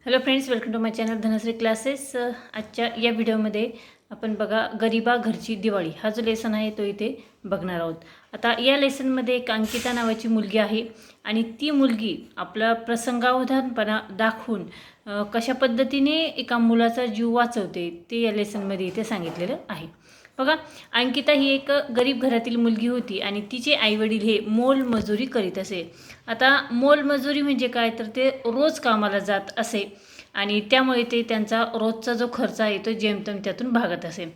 Hello friends, welcome to my channel Dhanashree classes. आजच्या या व्हिडिओमध्ये आपण बघा गरिबा घरची दिवाळी हा जो लेसन आहे तो इथे बघणार आहोत. आता या लेसनमध्ये एक अंकिता नावाची मुलगी आहे आणि ती मुलगी आपला प्रसंगावधानपणा दाखवून कशा पद्धतीने एका मुलाचा जीव वाचवते ते या लेसनमध्ये इथे सांगितलेलं आहे. बघा, अंकिता ही एक गरीब घरातील मुलगी होती आणि तिचे आईवडील हे मोलमजुरी करीत असे. आता मोलमजुरी म्हणजे काय, तर ते रोज कामाला जात असे आणि त्यामुळे ते त्यांचा रोजचा जो खर्च आहे तो जेमतेम त्यातून भागत असे.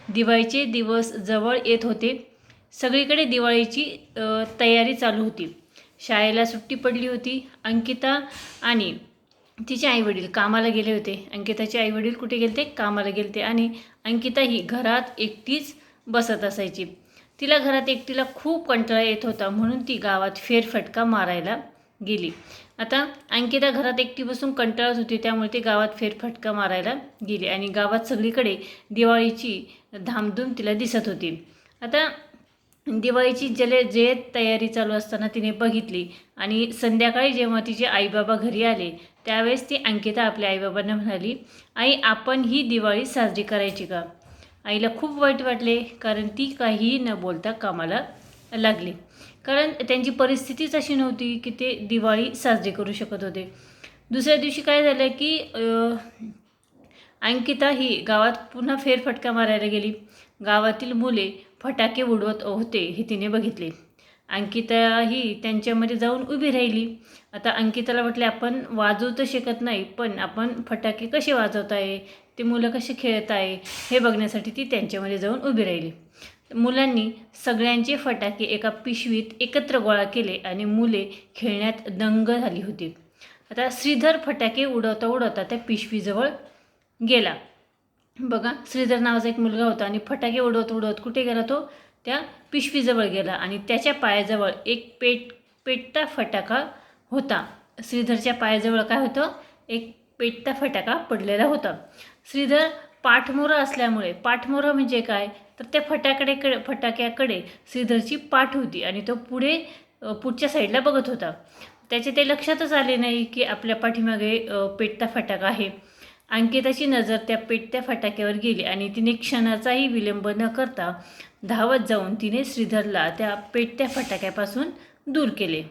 दिवाळीचे दिवस जवळ येत होते. सगळीकडे दिवाळीची तयारी चालू होती. शाळेला सुट्टी पडली होती. अंकिता आणि तिचे आईवडील कामाला गेले होते. अंकिताचे आईवडील कुठे गेलते? कामाला गेलते. आणि अंकिता ही घरात एकटीच बसत असायची. तिला घरात एकटीला खूप कंटाळा येत होता, म्हणून ती गावात फेरफटका मारायला गेली. आता अंकिता घरात एकटी बसून कंटाळत होती, त्यामुळे ती गावात फेरफटका मारायला गेली आणि गावात सगळीकडे दिवाळीची धामधूम तिला दिसत होती. आता दिवाळीची जे तयारी चालू असताना तिने बघितली आणि संध्याकाळी जेव्हा तिचे आईबाबा घरी आले त्यावेळेस ती अंकिता आपल्या आईबाबांना म्हणाली, आई, आपण ही दिवाळी साजरी करायची का? आईला खूप वाईट वाटले, कारण ती काहीही न बोलता कामाला लागली. कारण त्यांची परिस्थितीच अशी नव्हती की ते दिवाळी साजरी करू शकत होते. दुसऱ्या दिवशी काय झालं की अंकिता ही गावात पुन्हा फेरफटका मारायला गेली. गावातील मुले फटाके उडवत होते हे तिने बघितले. अंकिता ही त्यांच्यामध्ये जाऊन उभी राहिली. आता अंकिताला वाटले, आपण वाजवू तर शकत नाही, पण आपण फटाके कसे वाजवत आहे, ते मुलं कसे खेळत आहे हे बघण्यासाठी ती त्यांच्यामध्ये जाऊन उभी राहिली. मुलांनी सगळ्यांचे फटाके एका पिशवीत एकत्र गोळा केले आणि मुले खेळण्यात दंग झाली होती. आता श्रीधर फटाके उडवता उडवता त्या पिशवीजवळ गेला. बघा, श्रीधर नावाचा एक मुलगा होता आणि फटाके उडवत उडवत कुठे गेला? तो त्या पिशवीजवळ गेला आणि त्याच्या पायाजवळ एक पेटता फटाका होता. श्रीधरच्या पायाजवळ काय होतं? एक पेटता फटाका पडलेला होता. श्रीधर पाठमोरा असल्यामुळे, पाठमोरा म्हणजे काय, तर त्या फटाक्याकडे श्रीधरची पाठ होती आणि तो पुढच्या साईडला बघत होता. त्याचे ते लक्षातच आले नाही की आपल्या पाठीमागे पेटता फटाका आहे. अंकिताची नजर त्या पेटत्या फटाक्यावर गेली आणि तिने क्षणाचाही विलंब न करता धावत जाऊन तिने श्रीधरला त्या पेटत्या फटाक्यापासून दूर केले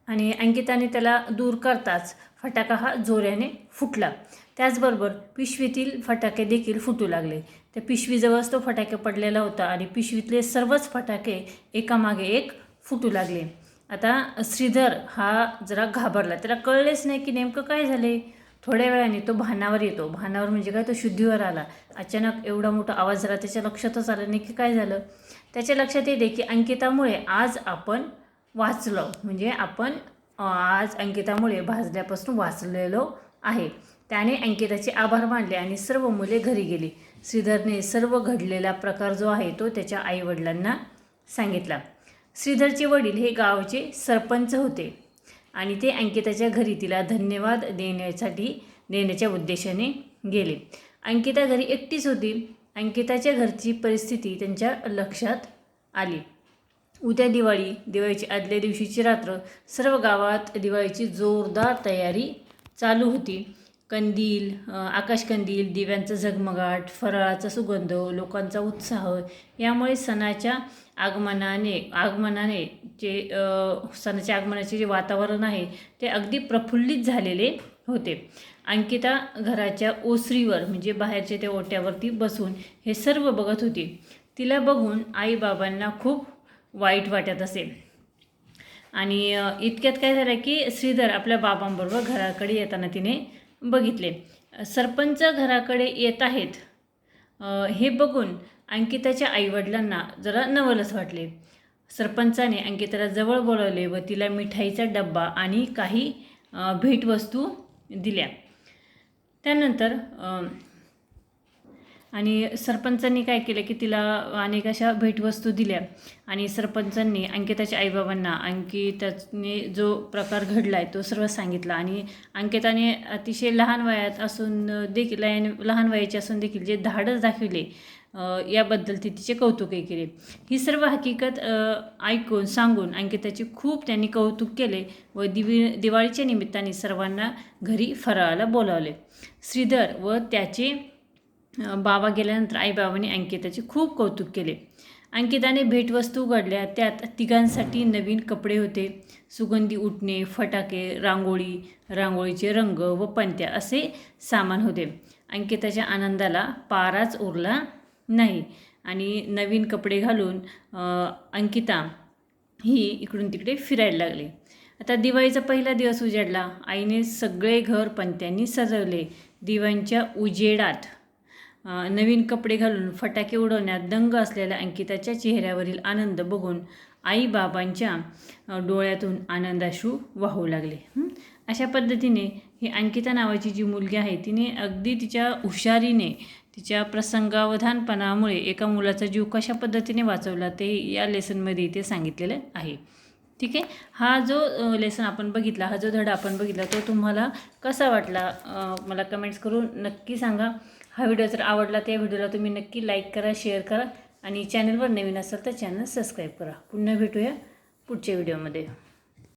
आणि अंकिताने त्याला दूर करताच फटाका हा जोराने फुटला. त्याचबरोबर पिशवीतील फटाके देखील फुटू लागले. त्या पिशवीजवळच तो फटाके पडलेला होता आणि पिशवीतले सर्वच फटाके एकामागे एक फुटू लागले. आता श्रीधर हा जरा घाबरला. त्याला कळलेच नाही की नेमकं काय झाले. थोड्या वेळाने तो भानावर येतो. भानावर म्हणजे काय, तो शुद्धीवर आला. अचानक एवढा मोठा आवाज झाला, त्याच्या लक्षातच आलं नाही की काय झालं. त्याच्या लक्षात येते की अंकितामुळे आज आपण वाचलो, म्हणजे आपण आज अंकितामुळे भाजल्यापासून वाचलेलो आहे. त्याने अंकिताचे आभार मानले आणि सर्व मुले घरी गेली. श्रीधरने सर्व घडलेला प्रकार जो आहे तो त्याच्या आईवडिलांना सांगितला. श्रीधरचे वडील हे गावचे सरपंच होते आणि ते अंकिताच्या घरी तिला धन्यवाद देण्याच्या उद्देशाने गेले. अंकिता घरी एकटीच होती. अंकिताच्या घरची परिस्थिती त्यांच्या लक्षात आली. उद्या दिवाळीची आदल्या दिवशीची रात्र सर्व गावात दिवाळीची जोरदार तयारी चालू होती. आकाशकंदील, दिव्यांचा झगमगाट, फराळाचा सुगंध, लोकांचा उत्साह यामुळे सणाच्या आगमनाचे जे वातावरण आहे ते अगदी प्रफुल्लित झालेले होते. अंकिता घराच्या ओसरीवर म्हणजे बाहेरच्या त्या ओट्यावरती बसून हे सर्व बघत होती. तिला बघून आईबाबांना खूप वाईट वाटत असे आणि इतक्यात काय झालं की श्रीधर आपल्या बाबांबरोबर घराकडे येताना तिने बघितले. सरपंच घराकडे येत आहेत हे बघून अंकिताच्या आईवडिलांना जरा नवलच वाटले. सरपंचाने अंकिताला जवळ बोलावले व तिला मिठाईचा डब्बा आणि काही भेटवस्तू दिल्या. त्यानंतर आणि सरपंचांनी काय केलं की तिला अनेक अशा भेटवस्तू दिल्या आणि सरपंचांनी अंकिताच्या आईबाबांना अंकिताने जो प्रकार घडला आहे तो सर्व सांगितला आणि अंकिताने अतिशय लहान वयात असून देखील लहान वयाचे असून देखील जे धाडस दाखविले याबद्दल तिचे कौतुकही केले. ही सर्व हकीकत ऐकून सांगून अंकिताचे खूप त्यांनी कौतुक केले व दिवाळीच्या निमित्ताने सर्वांना घरी फराळाला बोलावले. श्रीधर व त्याचे बाबा गेल्यानंतर आईबाबांनी अंकिताचे खूप कौतुक केले. अंकिताने भेटवस्तू उघडल्या. त्यात तिघांसाठी नवीन कपडे होते, सुगंधी उटणे, फटाके, रांगोळीचे रंग व पणत्या असे सामान होते. अंकिताच्या आनंदाला पाराच उरला नाही आणि नवीन कपडे घालून अंकिता ही इकडून तिकडे फिरायला लागली. आता दिवाळीचा पहिला दिवस उजाडला. आईने सगळे घर पणत्यांनी सजवले. दिव्यांच्या उजेडात नवीन कपडे घालून फटाके उडवण्यात दंग असलेल्या अंकिताच्या चेहऱ्यावरील आनंद बघून आईबाबांच्या डोळ्यातून आनंदाश्रू वाहू लागले. अशा पद्धतीने ही अंकिता नावाची जी मुलगी आहे तिने अगदी तिच्या हुशारीने, तिच्या प्रसंगावधानपणामुळे एका मुलाचा जीव कशा पद्धतीने वाचवला ते या लेसनमध्ये इथे सांगितलेलं आहे. ठीक आहे. हा जो लेसन आपण बघितला, हा जो धडा आपण बघितला तो तुम्हाला कसा वाटला मला कमेंट्स करून नक्की सांगा. हा व्हिडिओ जर आवडला त्या व्हिडिओला तुम्ही नक्की लाईक करा, शेअर करा आणि चॅनलवर नवीन असाल तर चॅनल सबस्क्राईब करा. पुन्हा भेटूया पुढच्या व्हिडिओमध्ये.